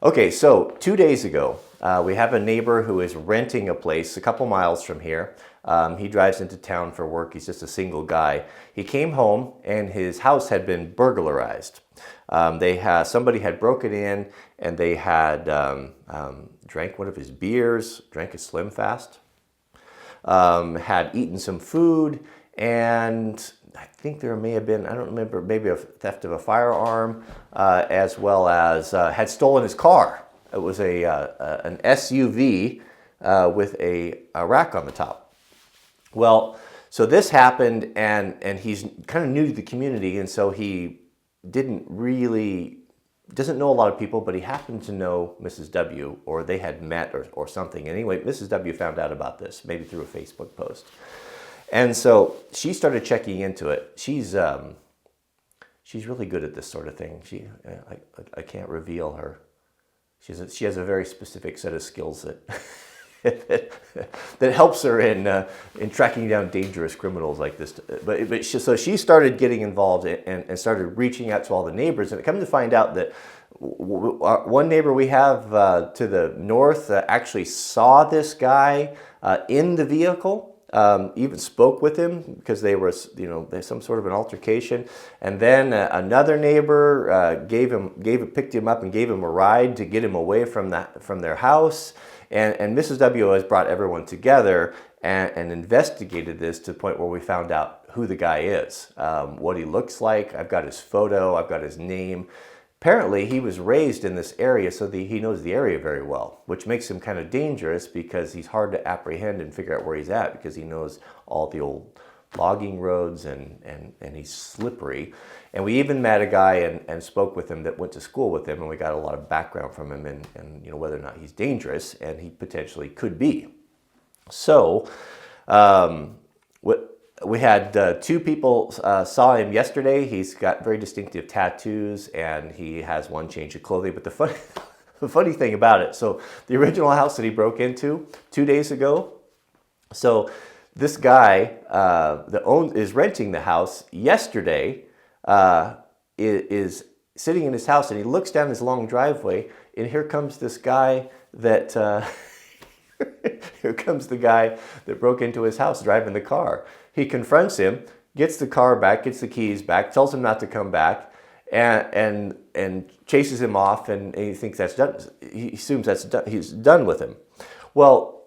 Okay, so 2 days ago, we have a neighbor who is renting a place a couple miles from here. He drives into town for work. He's just a single guy. He came home and his house had been burglarized. Somebody had broken in and they had drank one of his beers, drank a Slim Fast, had eaten some food, and I think there may have been, I don't remember, maybe a theft of a firearm, as well as had stolen his car. It was an SUV with a rack on the top. Well, so this happened, and he's kind of new to the community, and so he doesn't know a lot of people, but he happened to know Mrs. W, or they had met or something. Anyway, Mrs. W found out about this, maybe through a Facebook post. And so she started checking into it. She's really good at this sort of thing. I can't reveal her. She has a very specific set of skills that helps her in tracking down dangerous criminals like this. So she started getting involved and started reaching out to all the neighbors. And it comes to find out that one neighbor we have to the north actually saw this guy in the vehicle. Even spoke with him because there's some sort of an altercation, and then another neighbor picked him up and gave him a ride to get him away from their house, and Mrs. W has brought everyone together and investigated this to the point where we found out who the guy is, what he looks like. I've got his photo, I've got his name. Apparently, he was raised in this area, so he knows the area very well, which makes him kind of dangerous because he's hard to apprehend and figure out where he's at because he knows all the old logging roads and he's slippery. And we even met a guy and spoke with him that went to school with him, and we got a lot of background from him and whether or not he's dangerous, and he potentially could be. So, we had two people saw him yesterday. He's got very distinctive tattoos, and he has one change of clothing. But the funny thing about it, so the original house that he broke into 2 days ago, so this guy is renting the house yesterday, is sitting in his house, and he looks down his long driveway, and here comes this guy that... Here comes the guy that broke into his house driving the car. He confronts him, gets the car back, gets the keys back, tells him not to come back, and chases him off, and he thinks that's done. He assumes that's done. He's done with him. Well,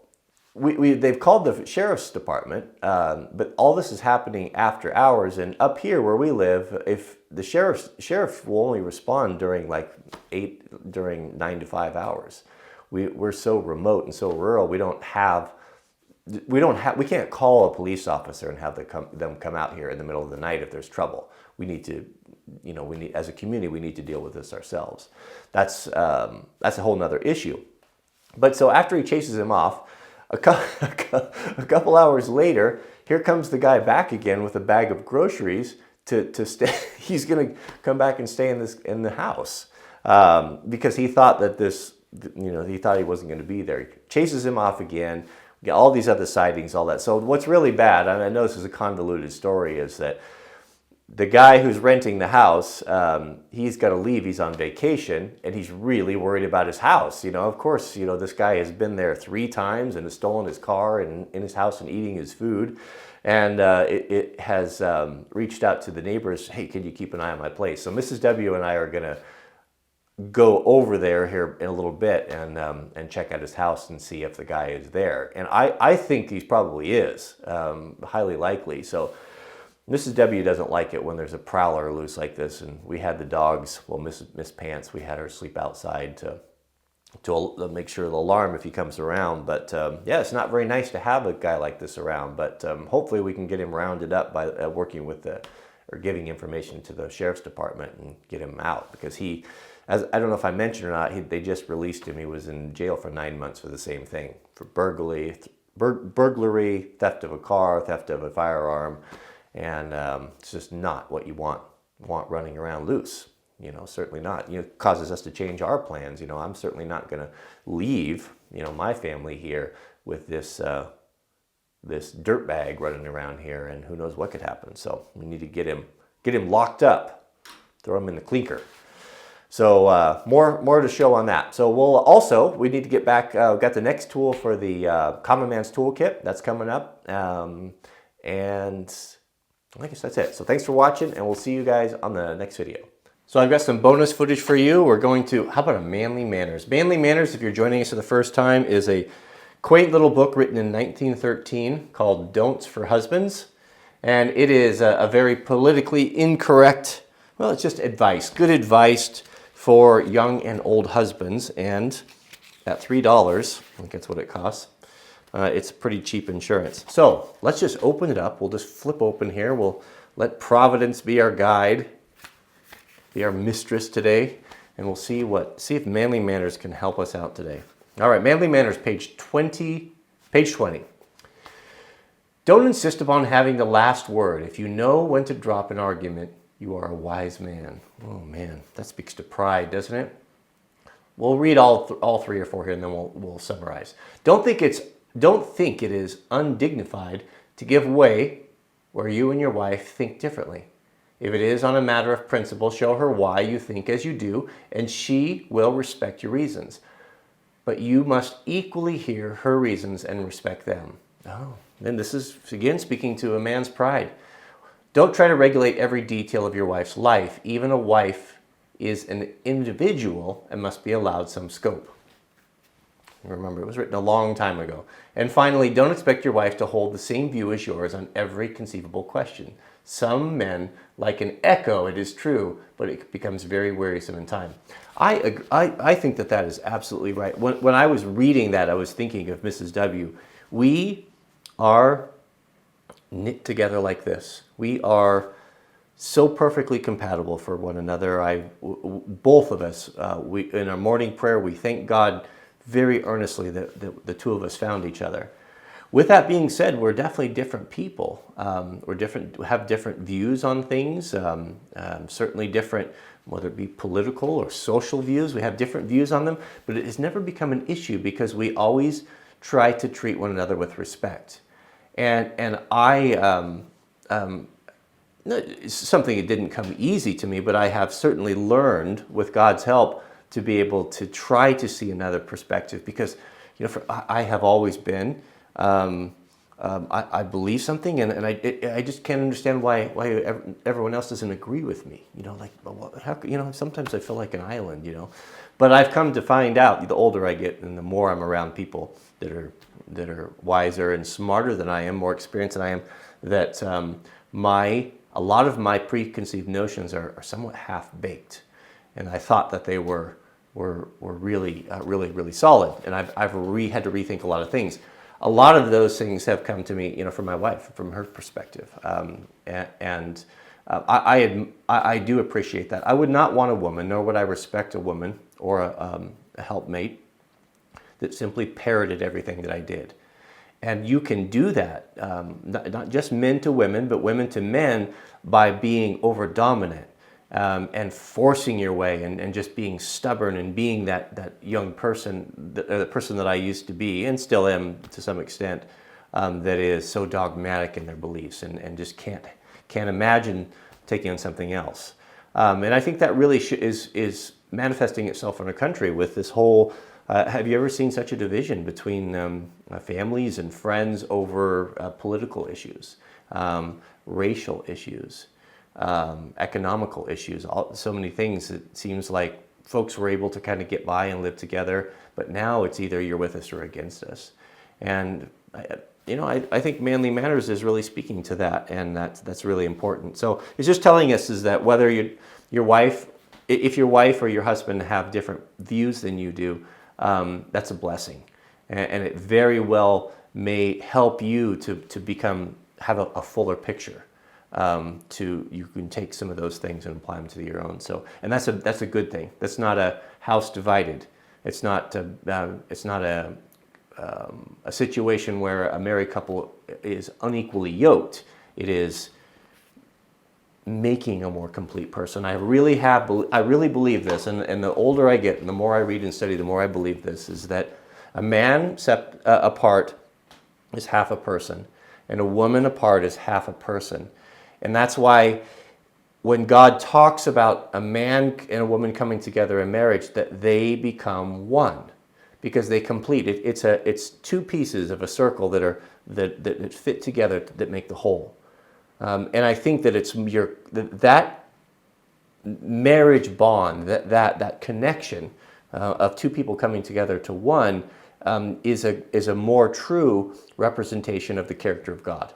they've called the sheriff's department, but all this is happening after hours. And up here where we live, if the sheriff will only respond during 9 to 5 hours. We're so remote and so rural. We can't call a police officer and have them come out here in the middle of the night if there's trouble. We need to, as a community, we need to deal with this ourselves. That's a whole nother issue. But so after he chases him off, a couple hours later, here comes the guy back again with a bag of groceries to stay. He's going to come back and stay in the house because he thought that he thought he wasn't going to be there. He chases him off again. We get all these other sightings, all that. So what's really bad, and I know this is a convoluted story, is that the guy who's renting the house, he's got to leave. He's on vacation, and he's really worried about his house. Of course, this guy has been there 3 times and has stolen his car and in his house and eating his food. And it has reached out to the neighbors, hey, can you keep an eye on my place? So Mrs. W and I are going to go over there here in a little bit and check out his house and see if the guy is there. And I think he probably is, highly likely. So Mrs. W doesn't like it when there's a prowler loose like this. And we had the dogs, Miss Pants, we had her sleep outside to make sure the alarm if he comes around. But yeah, it's not very nice to have a guy like this around. But hopefully we can get him rounded up by working with or giving information to the sheriff's department and get him out, because I don't know if I mentioned or not, they just released him. He was in jail for 9 months for the same thing, for burglary, theft of a car, theft of a firearm, and it's just not what you want running around loose. Certainly not. It causes us to change our plans. I'm certainly not going to leave, my family here with this dirtbag running around here, and who knows what could happen. So we need to get him locked up, throw him in the clinker. So more to show on that. So we need to get back, got the next tool for the Common Man's Toolkit. That's coming up. And I guess that's it. So thanks for watching, and we'll see you guys on the next video. So I've got some bonus footage for you. We're going to, how about a Manly Manners? Manly Manners, if you're joining us for the first time, is a quaint little book written in 1913 called Don'ts for Husbands. And it is a very politically incorrect, well, it's just advice, good advice for young and old husbands. And at $3, I think that's what it costs, it's pretty cheap insurance. So let's just open it up. We'll just flip open here. We'll let Providence be our guide, be our mistress today, and we'll see if Manly Manners can help us out today. All right, Manly Manners, page 20. Don't insist upon having the last word. If you know when to drop an argument, you are a wise man. Oh man, that speaks to pride, doesn't it? We'll read all 3 or 4 here, and then we'll summarize. Don't think it is undignified to give way where you and your wife think differently. If it is on a matter of principle, show her why you think as you do, and she will respect your reasons. But you must equally hear her reasons and respect them. Oh, then this is, again, speaking to a man's pride. Don't try to regulate every detail of your wife's life. Even a wife is an individual and must be allowed some scope. Remember, it was written a long time ago. And finally, don't expect your wife to hold the same view as yours on every conceivable question. Some men like an echo, it is true, but it becomes very wearisome in time. I think that is absolutely right. When I was reading that, I was thinking of Mrs. W. We are knit together like this. We are so perfectly compatible for one another. Both of us, in our morning prayer, we thank God very earnestly that the two of us found each other. With that being said, we're definitely different people. We have different views on things, certainly different, whether it be political or social views. We have different views on them, but it has never become an issue because we always try to treat one another with respect. And it's something that didn't come easy to me, but I have certainly learned with God's help to be able to try to see another perspective, because I have always been, I believe something, and I just can't understand why everyone else doesn't agree with me. Sometimes I feel like an island, But I've come to find out, the older I get and the more I'm around people that are wiser and smarter than I am, more experienced than I am, that a lot of my preconceived notions are somewhat half-baked. And I thought that they were really, really solid. And I've had to rethink a lot of things. A lot of those things have come to me, from my wife, from her perspective. I do appreciate that. I would not want a woman, nor would I respect a woman or a helpmate that simply parroted everything that I did. And you can do that, not just men to women, but women to men, by being over-dominant. And forcing your way and just being stubborn and being that young person, the person that I used to be and still am to some extent, that is so dogmatic in their beliefs and just can't imagine taking on something else. And I think that really is manifesting itself in our country with this whole, have you ever seen such a division between families and friends over political issues, racial issues? Economical issues, so many things. It seems like folks were able to kind of get by and live together, but now it's either you're with us or against us. And I think Manly Manners is really speaking to that, and that's really important. So it's just telling us is that whether your wife, if your wife or your husband have different views than you do, that's a blessing, and it very well may help you to have a fuller picture. You can take some of those things and apply them to your own. So, and that's a good thing. That's not a house divided. It's not a situation where a married couple is unequally yoked. It is making a more complete person. I really believe this, and the older I get and the more I read and study, the more I believe this, is that a man apart is half a person, and a woman apart is half a person. And that's why when God talks about a man and a woman coming together in marriage, that they become one, because they complete it. It's two pieces of a circle that fit together that make the whole. And I think that it's that marriage bond, that connection of two people coming together to one, is a more true representation of the character of God.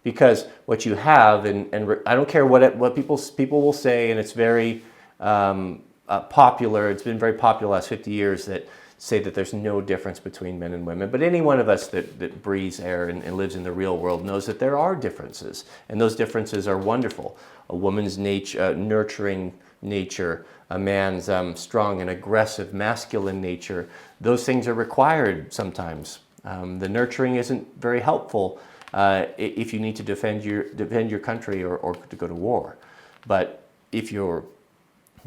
Because what you have, and I don't care what people will say, and it's very popular. It's been very popular the last 50 years that say that there's no difference between men and women. But any one of us that breathes air and lives in the real world knows that there are differences, and those differences are wonderful. A woman's nurturing nature, a man's strong and aggressive masculine nature. Those things are required sometimes. The nurturing isn't very helpful if you need to defend your country or to go to war. But if you're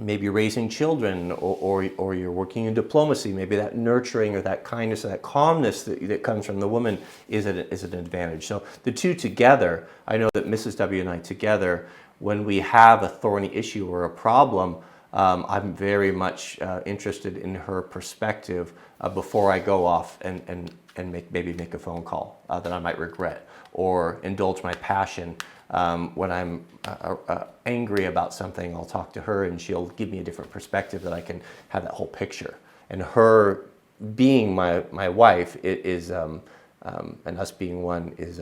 maybe raising children or you're working in diplomacy, maybe that nurturing or that kindness or that calmness that comes from the woman is an advantage. So the two together, I know that Mrs. W and I together, when we have a thorny issue or a problem, I'm very much interested in her perspective before I go off and maybe make a phone call that I might regret, or indulge my passion. When I'm angry about something, I'll talk to her and she'll give me a different perspective that I can have that whole picture. And her being my wife is and us being one is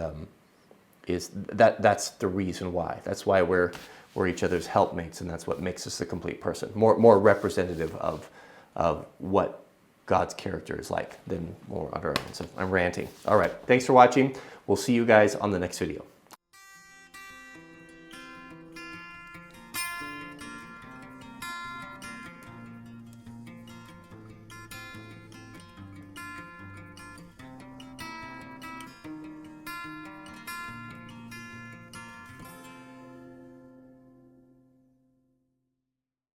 that's the reason why. That's why we're each other's helpmates, and that's what makes us a complete person. More representative of what God's character is like than more on our own. So I'm ranting. All right. Thanks for watching. We'll see you guys on the next video.